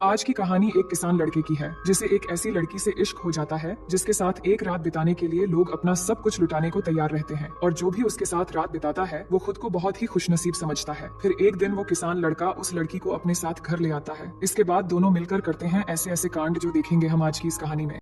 आज की कहानी एक किसान लड़के की है जिसे एक ऐसी लड़की से इश्क हो जाता है जिसके साथ एक रात बिताने के लिए लोग अपना सब कुछ लुटाने को तैयार रहते हैं और जो भी उसके साथ रात बिताता है वो खुद को बहुत ही खुशनसीब समझता है। फिर एक दिन वो किसान लड़का उस लड़की को अपने साथ घर ले आता है। इसके बाद दोनों मिलकर करते हैं ऐसे ऐसे कांड जो देखेंगे हम आज की इस कहानी में।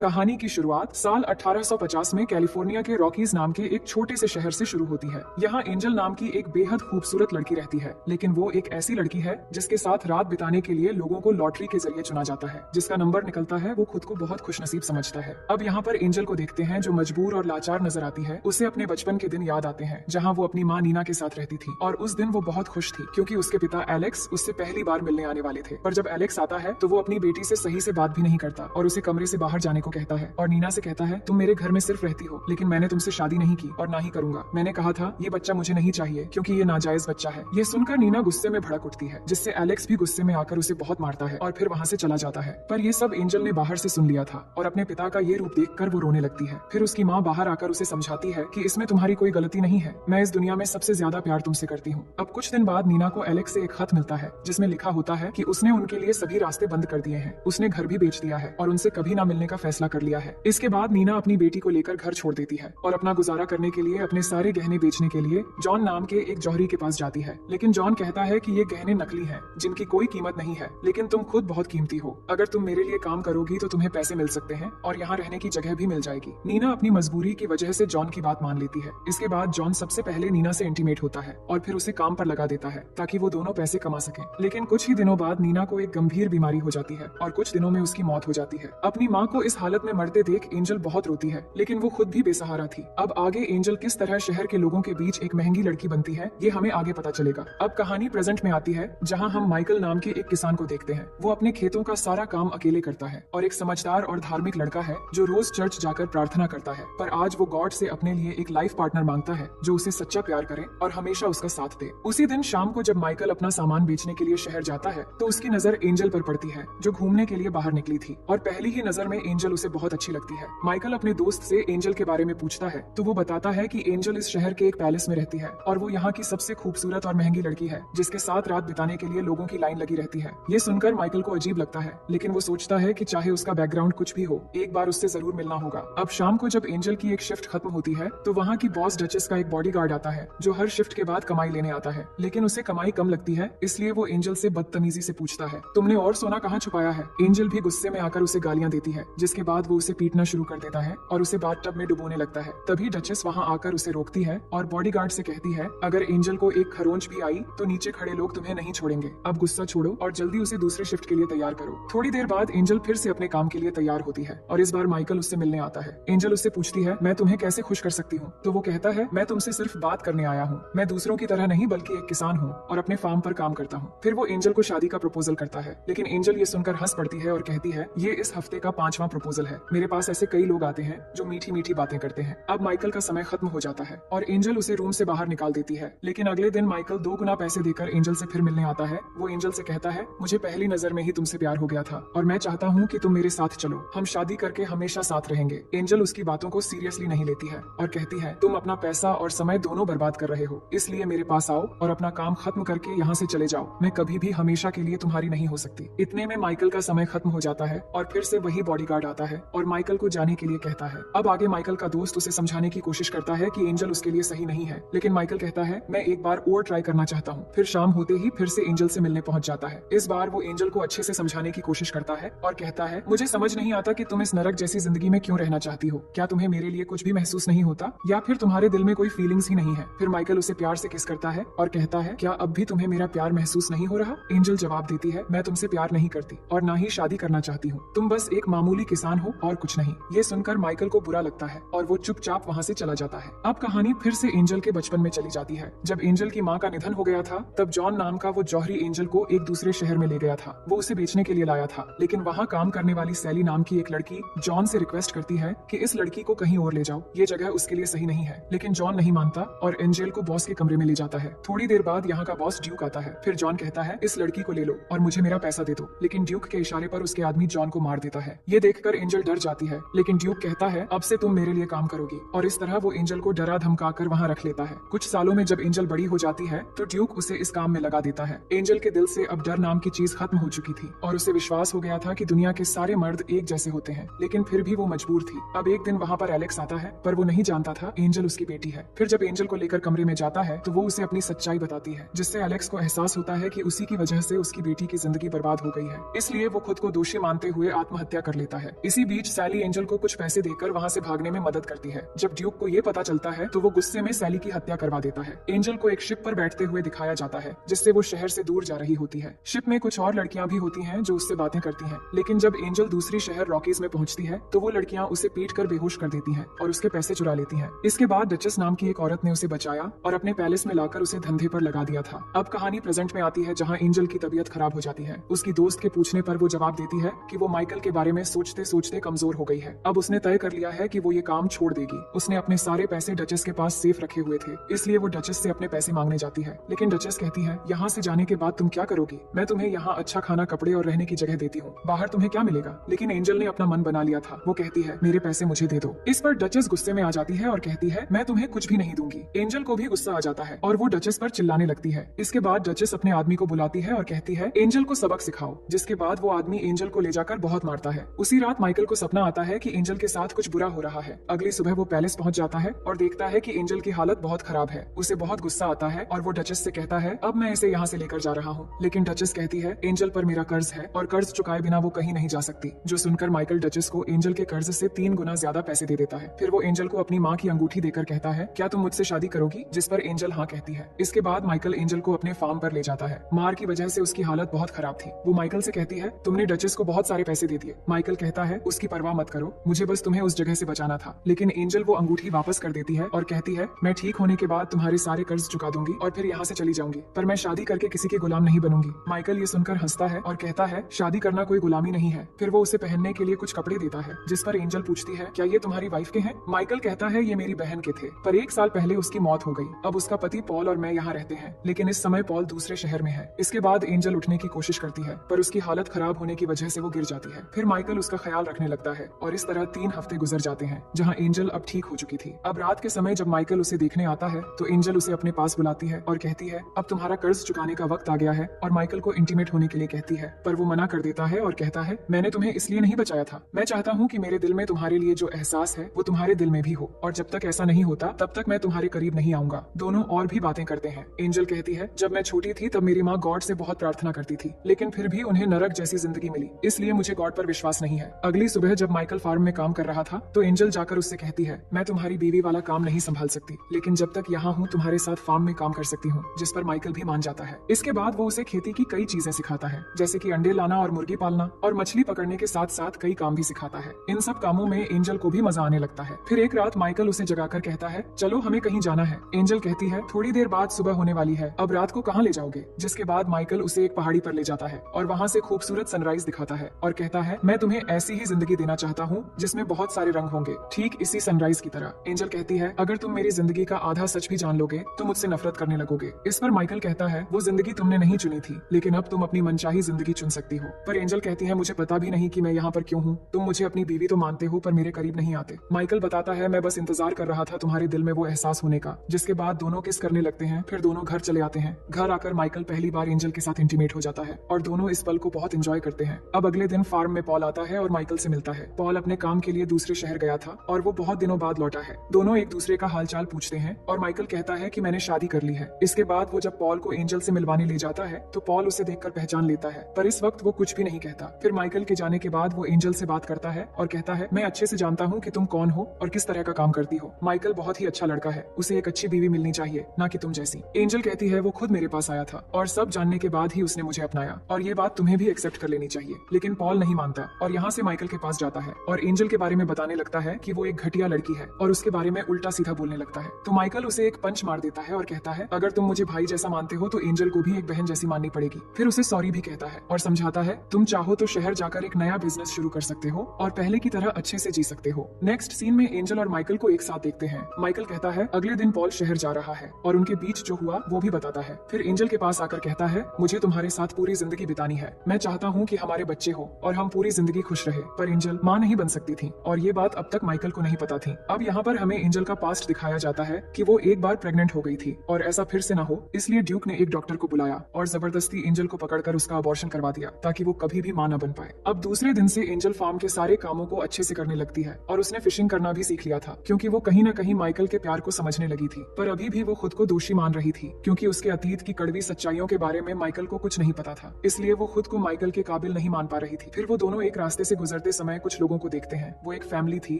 कहानी की शुरुआत साल 1850 में कैलिफोर्निया के रॉकीज नाम के एक छोटे से शहर से शुरू होती है। यहाँ एंजल नाम की एक बेहद खूबसूरत लड़की रहती है, लेकिन वो एक ऐसी लड़की है जिसके साथ रात बिताने के लिए लोगों को लॉटरी के जरिए चुना जाता है। जिसका नंबर निकलता है वो खुद को बहुत खुशनसीब समझता है। अब यहाँ पर एंजल को देखते हैं जो मजबूर और लाचार नजर आती है। उसे अपने बचपन के दिन याद आते हैं जहाँ वो अपनी माँ नीना के साथ रहती थी और उस दिन वो बहुत खुश थी क्योंकि उसके पिता एलेक्स उससे पहली बार मिलने आने वाले थे। पर जब एलेक्स आता है तो वो अपनी बेटी से सही से बात भी नहीं करता और उसे कमरे से बाहर जाने को कहता है और नीना से कहता है तुम मेरे घर में सिर्फ रहती हो, लेकिन मैंने तुमसे शादी नहीं की और ना ही करूंगा। मैंने कहा था ये बच्चा मुझे नहीं चाहिए क्योंकि ये नाजायज बच्चा है। ये सुनकर नीना गुस्से में भड़क उठती है जिससे एलेक्स भी गुस्से में आकर उसे बहुत मारता है और फिर वहाँ से चला जाता है। पर ये सब एंजल ने बाहर से सुन लिया था और अपने पिता का ये रूप देखकर वो रोने लगती है। फिर उसकी माँ बाहर आकर उसे समझाती है कि इसमें तुम्हारी कोई गलती नहीं है, मैं इस दुनिया में सबसे ज्यादा प्यार तुमसे करती हूँ। अब कुछ दिन बाद नीना को एलेक्स से एक खत मिलता है जिसमें लिखा होता है कि उसने उनके लिए सभी रास्ते बंद कर दिए हैं, उसने घर भी बेच दिया है और उनसे कभी ना मिलने का फैसला कर लिया है। इसके बाद नीना अपनी बेटी को लेकर घर छोड़ देती है और अपना गुजारा करने के लिए अपने सारे गहने बेचने के लिए जॉन नाम के एक जौहरी के पास जाती है। लेकिन जॉन कहता है कि ये गहने नकली हैं, जिनकी कोई कीमत नहीं है, लेकिन तुम खुद बहुत कीमती हो। अगर तुम मेरे लिए काम करोगी तो तुम्हें पैसे मिल सकते हैं और यहाँ रहने की जगह भी मिल जाएगी। नीना अपनी मजबूरी की वजह से जॉन की बात मान लेती है। इसके बाद जॉन सबसे पहले नीना से इंटीमेट होता है और फिर उसे काम पर लगा देता है ताकि वो दोनों पैसे कमा सकें। लेकिन कुछ ही दिनों बाद नीना को एक गंभीर बीमारी हो जाती है और कुछ दिनों में उसकी मौत हो जाती है। अपनी माँ को इस हालत में मरते देख एंजल बहुत रोती है, लेकिन वो खुद भी बेसहारा थी। अब आगे एंजल किस तरह शहर के लोगों के बीच एक महंगी लड़की बनती है ये हमें आगे पता चलेगा। अब कहानी प्रेजेंट में आती है जहां हम माइकल नाम के एक किसान को देखते हैं। वो अपने खेतों का सारा काम अकेले करता है और एक समझदार और धार्मिक लड़का है जो रोज चर्च जाकर प्रार्थना करता है। पर आज वो गॉड से अपने लिए एक लाइफ पार्टनर मांगता है जो उसे सच्चा प्यार करे और हमेशा उसका साथ दे। उसी दिन शाम को जब माइकल अपना सामान बेचने के लिए शहर जाता है तो उसकी नजर एंजल पर पड़ती है जो घूमने के लिए बाहर निकली थी और पहली ही नजर में एंजल उसे बहुत अच्छी लगती है। माइकल अपने दोस्त से एंजल के बारे में पूछता है तो वो बताता है कि एंजल इस शहर के एक पैलेस में रहती है और वो यहाँ की सबसे खूबसूरत और महंगी लड़की है जिसके साथ रात बिताने के लिए लोगों की लाइन लगी रहती है। ये सुनकर माइकल को अजीब लगता है, लेकिन वो सोचता है कि चाहे उसका बैकग्राउंड कुछ भी हो, एक बार उससे जरूर मिलना होगा। अब शाम को जब एंजल की एक शिफ्ट खत्म होती है तो वहाँ की बॉस डचेस का एक बॉडीगार्ड आता है जो हर शिफ्ट के बाद कमाई लेने आता है, लेकिन उसे कमाई कम लगती है, इसलिए वो एंजल से बदतमीजी से पूछता है तुमने और सोना कहाँ छुपाया है। एंजल भी गुस्से में आकर उसे गालियां देती है, जिसके बाद वो उसे पीटना शुरू कर देता है और उसे बाथटब में डुबोने लगता है। तभी डचेस वहाँ आकर उसे रोकती है और बॉडीगार्ड से कहती है अगर एंजल को एक खरोंच भी आई तो नीचे खड़े लोग तुम्हें नहीं छोड़ेंगे। अब गुस्सा छोड़ो और जल्दी उसे दूसरे शिफ्ट के लिए तैयार करो। थोड़ी देर बाद एंजल फिर से अपने काम के लिए तैयार होती है और इस बार माइकल उससे मिलने आता है। एंजल उससे पूछती है मैं तुम्हें कैसे खुश कर सकती हूँ, तो वो कहता है मैं तुमसे सिर्फ बात करने आया हूँ, मैं दूसरों की तरह नहीं बल्कि एक किसान हूँ और अपने फार्म पर काम करता हूँ। फिर वो एंजल को शादी का प्रपोजल करता है, लेकिन एंजल ये सुनकर हंस पड़ती है और कहती है ये इस हफ्ते का 5वां प्रपोजल है, मेरे पास ऐसे कई लोग आते हैं जो मीठी मीठी बातें करते हैं। अब माइकल का समय खत्म हो जाता है और एंजल उसे रूम से बाहर निकाल देती है, लेकिन अगले दिन माइकल 2 गुना पैसे देकर एंजल से फिर मिलने आता है। वो एंजल से कहता है मुझे पहली नजर में ही तुमसे प्यार हो गया था और मैं चाहता हूँ कि तुम मेरे साथ चलो, हम शादी करके हमेशा साथ रहेंगे। एंजल उसकी बातों को सीरियसली नहीं लेती है और कहती है तुम अपना पैसा और समय दोनों बर्बाद कर रहे हो, इसलिए मेरे पास आओ और अपना काम खत्म करके यहाँ से चले जाओ, मैं कभी भी हमेशा के लिए तुम्हारी नहीं हो सकती। इतने में माइकल का समय खत्म हो जाता है और फिर से वही बॉडीगार्ड आता है और माइकल को जाने के लिए कहता है। अब आगे माइकल का दोस्त उसे समझाने की कोशिश करता है कि एंजल उसके लिए सही नहीं है, लेकिन माइकल कहता है मैं एक बार और ट्राई करना चाहता हूँ। फिर शाम होते ही फिर से एंजल से मिलने पहुंच जाता है। इस बार वो एंजल को अच्छे से समझाने की कोशिश करता है और कहता है मुझे समझ नहीं आता कि तुम इस नरक जैसी जिंदगी में क्यों रहना चाहती हो, क्या तुम्हें मेरे लिए कुछ भी महसूस नहीं होता या फिर तुम्हारे दिल में कोई फीलिंग्स ही नहीं है। फिर माइकल उसे प्यार से किस करता है और कहता है क्या अब भी तुम्हें मेरा प्यार महसूस नहीं हो रहा। एंजल जवाब देती है मैं तुमसे प्यार नहीं करती और ना ही शादी करना चाहती हूँ, तुम बस एक मामूली किसान हो और कुछ नहीं। ये सुनकर माइकल को बुरा लगता है और वो चुपचाप वहाँ से चला जाता है। अब कहानी फिर से एंजल के बचपन में चली जाती है। जब एंजल की माँ का निधन हो गया था तब जॉन नाम का वो जौहरी एंजल को एक दूसरे शहर में ले गया था। वो उसे बेचने के लिए लाया था, लेकिन वहाँ काम करने वाली सैली नाम की एक लड़की जॉन से रिक्वेस्ट करती है कि इस लड़की को कहीं और ले जाओ, ये जगह उसके लिए सही नहीं है। लेकिन जॉन नहीं मानता और एंजल को बॉस के कमरे में ले जाता है। थोड़ी देर बाद यहाँ का बॉस ड्यूक आता है। फिर जॉन कहता है इस लड़की को ले लो और मुझे मेरा पैसा दे दो, लेकिन ड्यूक के इशारे पर उसके आदमी जॉन को मार देता है। ये देखकर सुनकर एंजल डर जाती है, लेकिन ड्यूक कहता है अब से तुम मेरे लिए काम करोगी, और इस तरह वो एंजल को डरा धमकाकर वहाँ रख लेता है। कुछ सालों में जब एंजल बड़ी हो जाती है तो ड्यूक उसे इस काम में लगा देता है। एंजल के दिल से अब डर नाम की चीज खत्म हो चुकी थी और उसे विश्वास हो गया था कि दुनिया के सारे मर्द एक जैसे होते हैं, लेकिन फिर भी वो मजबूर थी। अब एक दिन वहाँ पर एलेक्स आता है, पर वो नहीं जानता था एंजल उसकी बेटी है। फिर जब एंजल को लेकर कमरे में जाता है तो वो उसे अपनी सच्चाई बताती है, जिससे एलेक्स को एहसास होता है कि उसी की वजह से उसकी बेटी की जिंदगी बर्बाद हो गई है। इसलिए वो खुद को दोषी मानते हुए आत्महत्या कर लेता है। इसी बीच सैली एंजल को कुछ पैसे देकर वहाँ से भागने में मदद करती है। जब ड्यूक को ये पता चलता है तो वो गुस्से में सैली की हत्या करवा देता है। एंजल को एक शिप पर बैठते हुए दिखाया जाता है, जिससे वो शहर से दूर जा रही होती है। शिप में कुछ और लड़कियां भी होती हैं जो उससे बातें करती हैं, लेकिन जब एंजल दूसरी शहर रॉकीज में पहुंचती है तो वो लड़कियां उसे पीट कर बेहोश कर देती हैं और उसके पैसे चुरा लेती हैं। इसके बाद डचेस नाम की एक औरत ने उसे बचाया और अपने पैलेस में लाकर उसे धंधे पर लगा दिया था। अब कहानी प्रेजेंट में आती है, जहाँ एंजल की तबीयत खराब हो जाती है। उसकी दोस्त के पूछने पर वो जवाब देती है कि वो माइकल के बारे में सोचते सोचते कमजोर हो गई है। अब उसने तय कर लिया है कि वो ये काम छोड़ देगी। उसने अपने सारे पैसे डचेस के पास सेफ रखे हुए थे, इसलिए वो डचेस से अपने पैसे मांगने जाती है। लेकिन डचेस कहती है, यहाँ से जाने के बाद तुम क्या करोगी? मैं तुम्हें यहाँ अच्छा खाना, कपड़े और रहने की जगह देती हूँ, बाहर तुम्हें क्या मिलेगा? लेकिन एंजल ने अपना मन बना लिया था। वो कहती है, मेरे पैसे मुझे दे दो। इस पर डचेस गुस्से में आ जाती है और कहती है, मैं तुम्हें कुछ भी नहीं दूंगी। एंजल को भी गुस्सा आ जाता है और वो डचेस पर चिल्लाने लगती है। इसके बाद डचेस अपने आदमी को बुलाती है और कहती है, एंजल को सबक सिखाओ। जिसके बाद वो आदमी एंजल को ले जाकर बहुत मारता है। उसी रात माइकल को सपना आता है कि एंजल के साथ कुछ बुरा हो रहा है। अगली सुबह वो पैलेस पहुंच जाता है और देखता है कि एंजल की हालत बहुत खराब है। उसे बहुत गुस्सा आता है और वो डचेस से कहता है, अब मैं इसे यहाँ से लेकर जा रहा हूँ। लेकिन डचेस कहती है, एंजल पर मेरा कर्ज है और कर्ज चुकाए बिना वो कहीं नहीं जा सकती। जो सुनकर माइकल डचेस को एंजल के कर्ज से 3 गुना ज्यादा पैसे दे देता है। फिर वो एंजल को अपनी माँ की अंगूठी देकर कहता है, क्या तुम मुझसे शादी करोगी? जिस पर एंजल हाँ कहती है। इसके बाद माइकल एंजल को अपने फार्म पर ले जाता है। मार की वजह से उसकी हालत बहुत खराब थी। वो माइकल से कहती है, तुमने डचेस को बहुत सारे पैसे दे दिए। माइकल कहता है, उसकी परवाह मत करो, मुझे बस तुम्हें उस जगह से बचाना था। लेकिन एंजल वो अंगूठी वापस कर देती है और कहती है, मैं ठीक होने के बाद तुम्हारे सारे कर्ज चुका दूंगी और फिर यहाँ से चली जाऊंगी, पर मैं शादी करके किसी के गुलाम नहीं बनूंगी। माइकल ये सुनकर हंसता है और कहता है, शादी करना कोई गुलामी नहीं है। फिर वो उसे पहनने के लिए कुछ कपड़े देता है, जिस पर एंजल पूछती है, क्या ये तुम्हारी वाइफ के हैं? माइकल कहता है, ये मेरी बहन के थे, पर 1 साल पहले उसकी मौत हो गई। अब उसका पति पॉल और मैं यहाँ रहते हैं, लेकिन इस समय पॉल दूसरे शहर में है। इसके बाद एंजल उठने की कोशिश करती है, पर उसकी हालत खराब होने की वजह से वो गिर जाती है। फिर माइकल उसका ख्याल रखने लगता है और इस तरह 3 हफ्ते गुजर जाते हैं, जहाँ एंजल अब ठीक हो चुकी थी। अब रात के समय जब माइकल उसे देखने आता है तो एंजल उसे अपने पास बुलाती है और कहती है, अब तुम्हारा कर्ज चुकाने का वक्त आ गया है, और माइकल को इंटीमेट होने के लिए कहती है, पर वो मना कर देता है और कहता है, मैंने तुम्हें इसलिए नहीं बचाया था। मैं चाहता हूँ कि मेरे दिल में तुम्हारे लिए जो एहसास है वो तुम्हारे दिल में भी हो, और जब तक ऐसा नहीं होता तब तक मैं तुम्हारे करीब नहीं आऊंगा। दोनों और भी बातें करते हैं। एंजल कहती है, जब मैं छोटी थी तब मेरी माँ गॉड से बहुत प्रार्थना करती थी, लेकिन फिर भी उन्हें नरक जैसी जिंदगी मिली, इसलिए मुझे गॉड पर विश्वास नहीं है। अगली सुबह जब माइकल फार्म में काम कर रहा था तो एंजल जाकर उससे कहती है, मैं तुम्हारी बीवी वाला काम नहीं संभाल सकती, लेकिन जब तक यहाँ हूँ तुम्हारे साथ फार्म में काम कर सकती हूँ। जिस पर माइकल भी मान जाता है। इसके बाद वो उसे खेती की कई चीजें सिखाता है, जैसे कि अंडे लाना और मुर्गी पालना, और मछली पकड़ने के साथ साथ कई काम भी सिखाता है। इन सब कामों में एंजल को भी मजा आने लगता है। फिर एक रात माइकल उसे जगाकर कहता है, चलो हमें कहीं जाना है। एंजल कहती है, थोड़ी देर बाद सुबह होने वाली है, अब रात को कहाँ ले जाओगे? जिसके बाद माइकल उसे एक पहाड़ी पर ले जाता है और वहाँ से खूबसूरत सनराइज दिखाता है और कहता है, मैं तुम्हें ऐसी ही जिंदगी देना चाहता हूँ जिसमें बहुत सारे रंग होंगे, ठीक इसी सनराइज की तरह। एंजल कहती है, अगर तुम मेरी जिंदगी का आधा सच भी जान लोगे तो मुझसे नफरत करने लगोगे। इस पर माइकल कहता है, वो जिंदगी तुमने नहीं चुनी थी, लेकिन अब तुम अपनी मनचाही जिंदगी चुन सकती हो। पर एंजल कहती है, मुझे पता भी नहीं कि मैं यहाँ पर क्यों हूँ। तुम मुझे अपनी बीवी तो मानते हो, पर मेरे करीब नहीं आते। माइकल बताता है, मैं बस इंतजार कर रहा था तुम्हारे दिल में वो एहसास होने का। जिसके बाद दोनों किस करने लगते हैं। फिर दोनों घर चले आते हैं। घर आकर माइकल पहली बार एंजल के साथ इंटीमेट हो जाता है और दोनों इस पल को बहुत एंजॉय करते हैं। अब अगले दिन फार्म में पॉल आता है और माइकल से मिलता है। पॉल अपने काम के लिए दूसरे शहर गया था और वो बहुत दिनों बाद लौटा है। दोनों एक दूसरे का हालचाल पूछते हैं और माइकल कहता है कि मैंने शादी कर ली है। इसके बाद वो जब पॉल को एंजल से मिलवाने ले जाता है तो पॉल उसे देखकर पहचान लेता है, पर इस वक्त वो कुछ भी नहीं कहता। फिर माइकल के जाने के बाद वो एंजल से बात करता है और कहता है, मैं अच्छे से जानता हूँ कि तुम कौन हो और किस तरह का काम करती हो। माइकल बहुत ही अच्छा लड़का है, उसे एक अच्छी बीवी मिलनी चाहिए, ना कि तुम जैसी। एंजल कहती है, वो खुद मेरे पास आया था और सब जानने के बाद ही उसने मुझे अपनाया, और ये बात तुम्हें भी एक्सेप्ट कर लेनी चाहिए। लेकिन पॉल नहीं मानता और यहाँ से माइकल के पास जाता है और एंजल के बारे में बताने लगता है कि वो एक घटिया लड़की है और उसके बारे में उल्टा सीधा बोलने लगता है। तो माइकल उसे एक पंच मार देता है और कहता है, अगर तुम मुझे भाई जैसा मानते हो तो एंजल को भी एक बहन जैसी माननी पड़ेगी। फिर उसे सॉरी भी कहता है और समझाता है, तुम चाहो तो शहर जाकर एक नया बिजनेस शुरू कर सकते हो और पहले की तरह अच्छे से जी सकते हो। नेक्स्ट सीन में एंजल और माइकल को एक साथ देखते हैं। माइकल कहता है, अगले दिन पॉल शहर जा रहा है और उनके बीच जो हुआ वो भी बताता है। फिर एंजल के पास आकर कहता है, मुझे तुम्हारे साथ पूरी जिंदगी बितानी है। मैं चाहता हूँ कि हमारे बच्चे हो और हम पूरी जिंदगी खुश रहे। पर एंजल माँ नहीं बन सकती थी और ये बात अब तक माइकल को नहीं पता थी। अब यहाँ पर हमें एंजल का पास्ट दिखाया जाता है कि वो एक बार प्रेग्नेंट हो गई थी और ऐसा फिर से ना हो, इसलिए ड्यूक ने एक डॉक्टर को बुलाया और जबरदस्ती एंजल को पकड़कर उसका अबॉर्शन करवा दिया ताकि वो कभी भी मां न बन पाए। अब दूसरे दिन से एंजल फार्म के सारे कामों को अच्छे से करने लगती है और उसने फिशिंग करना भी सीख लिया था क्योंकि वो कहीं न कहीं माइकल के प्यार को समझने लगी थी। पर अभी भी वो खुद को दोषी मान रही थी क्योंकि उसके अतीत की कड़वी सच्चाइयों के बारे में माइकल को कुछ नहीं पता था, इसलिए वो खुद को माइकल के काबिल नहीं मान पा रही थी। फिर वो दोनों एक रास्ते से गुजरते समय कुछ लोगों को देखते हैं। वो एक फैमिली थी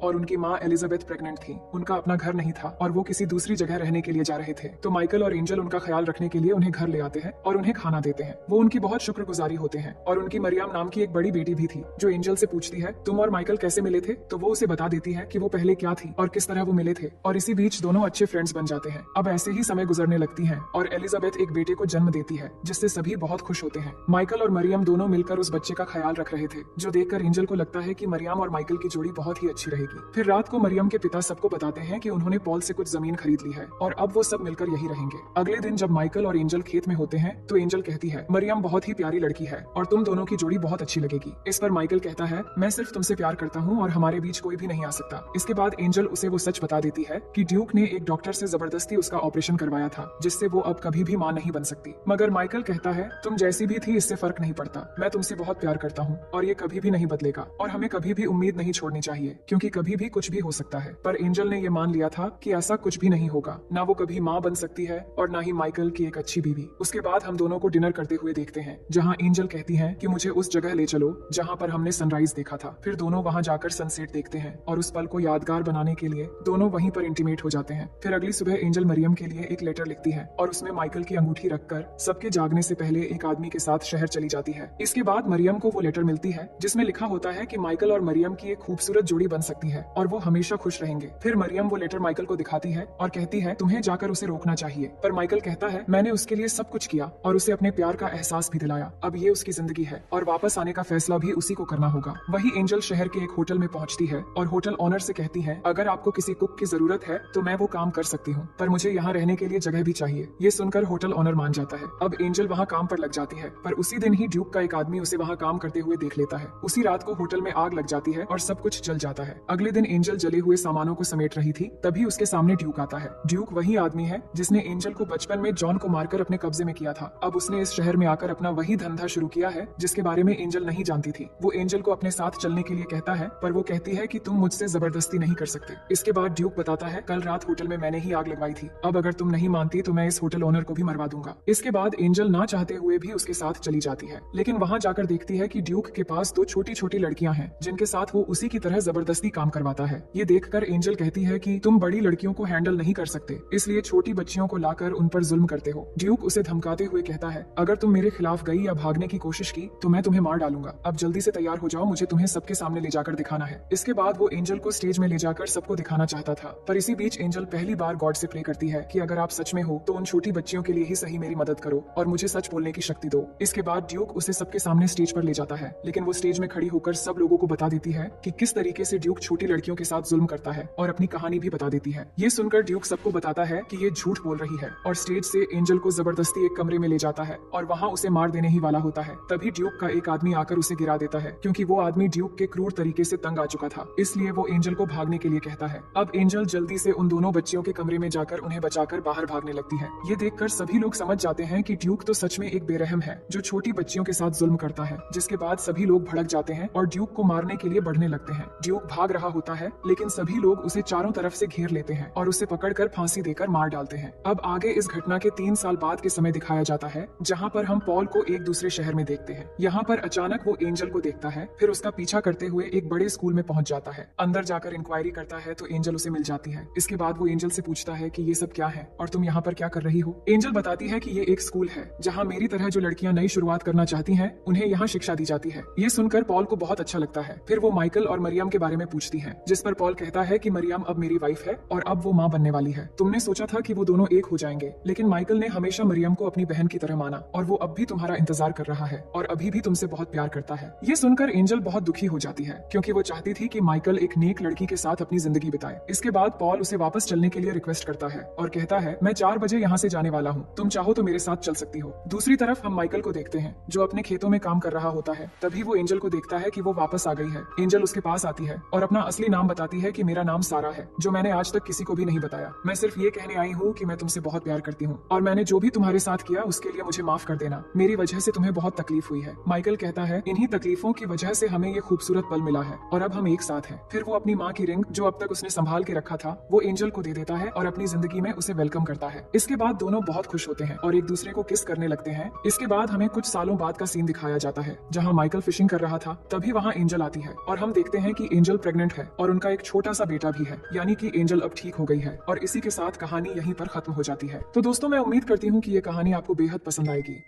और उनकी माँ एलिजाबेथ प्रेग्नेंट थी। उनका अपना घर नहीं था और वो किसी दूसरी जगह रहने के लिए जा रहे थे, तो माइकल और एंजल उनका ख्याल रखने के लिए उन्हें घर ले आते हैं और उन्हें खाना देते हैं। वो उनकी बहुत शुक्रगुजारी होते हैं और उनकी मरियम नाम की एक बड़ी बेटी भी थी जो एंजल से पूछती है तुम और माइकल कैसे मिले थे, तो वो उसे बता देती है कि वो पहले क्या थी और किस तरह वो मिले थे और इसी बीच दोनों अच्छे फ्रेंड्स बन जाते हैं। अब ऐसे ही समय गुजरने लगती है और एलिजाबेथ एक बेटे को जन्म देती है जिससे सभी बहुत खुश होते हैं। माइकल और मरियम दोनों मिलकर उस बच्चे का ख्याल रख रहे थे जो देखकर एंजल को लगता है कि मरियम और माइकल की जोड़ी बहुत ही अच्छी रहेगी। फिर रात को मरियम के पिता सबको बताते हैं कि उन्होंने पॉल से कुछ जमीन खरीद ली है और अब वो सब मिलकर यही रहेंगे। अगले दिन जब माइकल और एंजल खेत में होते हैं तो एंजल कहती है मरियम बहुत ही प्यारी लड़की है और तुम दोनों की जोड़ी बहुत अच्छी लगेगी। इस पर माइकल कहता है मैं सिर्फ तुमसे प्यार करता हूँ और हमारे बीच कोई भी नहीं आ सकता। इसके बाद एंजल उसे वो सच बता देती है कि ड्यूक ने एक डॉक्टर से जबरदस्ती उसका ऑपरेशन करवाया था जिससे वो अब कभी भी मां नहीं बन सकती। मगर माइकल कहता है तुम जैसी भी थी इससे फर्क नहीं पड़ता, मैं तुमसे बहुत प्यार करता हूँ और ये कभी भी नहीं बदलेगा और हमें कभी भी उम्मीद नहीं छोड़नी चाहिए क्योंकि कभी भी कुछ भी हो सकता है। पर एंजल ने ये मान लिया था कि ऐसा कुछ भी नहीं होगा, ना वो कभी माँ बन सकती है और ना ही माइकल की एक अच्छी बीवी। उसके बाद हम दोनों को डिनर करते हुए देखते हैं जहाँ एंजल कहती है कि मुझे उस जगह ले चलो जहाँ पर हमने सनराइज देखा था। फिर दोनों वहाँ जाकर सनसेट देखते हैं और उस पल को यादगार बनाने के लिए दोनों वहीं पर इंटीमेट हो जाते हैं। फिर अगली सुबह एंजल मरियम के लिए एक लेटर लिखती है और उसमें माइकल की अंगूठी रखकर सबके जागने से पहले एक आदमी के साथ शहर चली जाती है। इसके बाद मरियम को वो लेटर मिलती है जिसमें लिखा होता है कि माइकल और मरियम की एक खूबसूरत जोड़ी बन सकती है और वो हमेशा खुश रहेंगे। फिर मरियम वो लेटर माइकल को दिखाती है और कहती है तुम्हें जाकर उसे रोकना चाहिए, पर माइकल कहता है मैंने उसके लिए सब कुछ किया और उसे अपने प्यार का एहसास भी दिलाया, अब ये उसकी जिंदगी है और वापस आने का फैसला भी उसी को करना होगा। वही एंजल शहर के एक होटल में पहुंचती है और होटल ऑनर से कहती है अगर आपको किसी कुक की जरूरत है तो मैं वो काम कर सकती हूँ, पर मुझे यहाँ रहने के लिए जगह भी चाहिए। ये सुनकर होटल ऑनर मान जाता है। अब एंजल वहाँ काम पर लग जाती है, पर उसी दिन ही ड्यूक का एक आदमी उसे वहाँ काम करते हुए देख लेता है। उसी रात को होटल में आग लग जाती है और सब कुछ जल जाता है। अगले दिन एंजल जले हुए सामानों को समेट रही थी, तभी उसके सामने ड्यूक आता है। ड्यूक वही आदमी है जिसने एंजल को बचपन में जॉन को मारकर अपने कब्जे में किया था। अब उसने इस शहर में आकर अपना वही धंधा शुरू किया है जिसके बारे में एंजल नहीं जानती थी। वो एंजल को अपने साथ चलने के लिए कहता है, पर वो कहती है कि तुम मुझसे जबरदस्ती नहीं कर सकते। इसके बाद ड्यूक बताता है कल रात होटल में मैंने ही आग लगवाई थी, अब अगर तुम नहीं मानती तो मैं इस होटल ओनर को भी मरवा दूंगा। इसके बाद एंजल ना चाहते हुए भी उसके साथ चली जाती है, लेकिन वहाँ जाकर देखती है कि ड्यूक के पास दो छोटी छोटी लड़कियां हैं जिनके साथ वो उसी की तरह जबरदस्ती काम करवाता है। ये देखकर एंजल कहती है कि तुम बड़ी लड़कियों को हैंडल नहीं कर सकते, इसलिए छोटी बच्चियों को लाकर उन पर जुल्म करते हो। ड्यूक उसे धमकाते हुए कहता है अगर तुम मेरे खिलाफ गई या भागने की कोशिश की तो मैं तुम्हें मार डालूंगा। अब जल्दी से तैयार हो जाओ, मुझे तुम्हें सबके सामने ले जाकर दिखाना है। इसके बाद वो एंजल को स्टेज में ले जाकर सबको दिखाना चाहता था, पर इसी बीच एंजल पहली बार गॉड से प्रे करती है कि अगर आप सच में हो तो उन छोटी बच्चियों के लिए ही सही मेरी मदद करो और मुझे सच बोलने की शक्ति दो। इसके बाद ड्यूक उसे सबके सामने स्टेज पर ले जाता है, लेकिन वो स्टेज में खड़ी होकर सब लोगों को बता देती है कि किस तरीके से ड्यूक छोटी लड़कियों के साथ जुल्म करता है और अपनी कहानी भी बता देती है। ये सुनकर ड्यूक सबको बताता है कि ये झूठ बोल रही है और स्टेज से एंजल को जबरदस्ती एक कमरे में ले जाता है और वहाँ उसे मार देने ही वाला होता है। तभी ड्यूक का एक आदमी आकर उसे गिरा देता है क्योंकि वो आदमी ड्यूक के क्रूर तरीके से तंग आ चुका था, इसलिए वो एंजल को भागने के लिए कहता है। अब एंजल जल्दी से उन दोनों बच्चियों के कमरे में जाकर उन्हें बचाकर बाहर भागने लगती है। ये देखकर सभी लोग समझ जाते हैं कि ड्यूक तो सच में एक बेरहम है जो छोटी बच्चियों के साथ जुल्म करता है। जिसके बाद सभी लोग भड़क जाते हैं और ड्यूक को मारने के लिए बढ़ने लगते हैं। ड्यूक भाग रहा होता है, लेकिन सभी लोग उसे चारों तरफ से घेर लेते हैं और उसे पकड़कर फांसी देकर मार डालते हैं। अब आगे इस घटना के 3 साल बाद के समय दिखाया जाता है जहाँ पर हम पॉल को एक दूसरे शहर में देखते हैं। यहाँ पर अचानक वो एंजल को देखता है, फिर उसका पीछा करते हुए एक बड़े स्कूल में पहुंच जाता है। अंदर जाकर इंक्वायरी करता है तो एंजल उसे मिल जाती है। इसके बाद वो एंजल से पूछता है कि ये सब क्या है और तुम यहाँ पर क्या कर रही हो। एंजल बताती है कि ये एक स्कूल है जहाँ मेरी तरह जो लड़कियां नई शुरुआत करना चाहती हैं उन्हें यहाँ शिक्षा दी जाती है। ये सुनकर पॉल को बहुत अच्छा लगता है। फिर वो माइकल और मरियम के बारे में पूछती है, जिस पर पॉल कहता है कि मरियम अब मेरी वाइफ है और अब वो माँ बनने वाली है। तुमने सोचा था कि वो दोनों एक हो जाएंगे, लेकिन माइकल ने हमेशा मरियम को अपनी बहन की तरह माना और वो अब भी तुम्हारा इंतजार कर रहा है और अभी भी तुमसे बहुत प्यार करता है। ये सुनकर एंजल बहुत दुखी हो जाती है क्योंकि वो चाहती थी कि माइकल एक नेक लड़की के साथ अपनी जिंदगी बिताए। इसके बाद पॉल उसे वापस चलने के लिए रिक्वेस्ट करता है और कहता है मैं 4 बजे यहाँ से जाने वाला हूँ, तुम चाहो तो मेरे साथ चल सकती हो। दूसरी तरफ हम माइकल को देखते हैं जो अपने खेतों में काम कर रहा होता है। तभी वो एंजल को देखता है कि वो वापस आ गई है। एंजल उसके पास आती है और अपना असली नाम बताती है कि मेरा नाम सारा है, जो मैंने आज तक किसी को भी नहीं बताया। मैं सिर्फ ये कहने आई हूँ कि मैं तुमसे बहुत प्यार करती हूँ और मैंने जो भी तुम्हारे साथ किया उसके लिए मुझे माफ कर देना। मेरी वजह से तुम्हें बहुत तकलीफ हुई है। माइकल कहता है, इन्हीं तकलीफों की वजह से हमें ये खूबसूरत पल मिला है और अब हम एक साथ हैं। फिर वो अपनी माँ की रिंग, जो अब तक उसने संभाल के रखा था, वो एंजल को दे देता है और अपनी जिंदगी में उसे वेलकम करता है। इसके बाद दोनों बहुत खुश होते हैं और एक दूसरे को किस करने लगते हैं। इसके बाद हमें कुछ सालों बाद का सीन दिखाया जाता है, जहाँ माइकल फिशिंग कर रहा था, तभी वहाँ एंजल आती है और हम देखते हैं कि एंजल प्रेग्नेंट है और उनका एक छोटा सा बेटा भी है, यानी कि एंजल अब ठीक हो गई है। और इसी के साथ कहानी यहीं पर खत्म हो जाती है। तो दोस्तों, मैं उम्मीद करती हूँ कि ये कहानी आपको बेहद पसंद आएगी।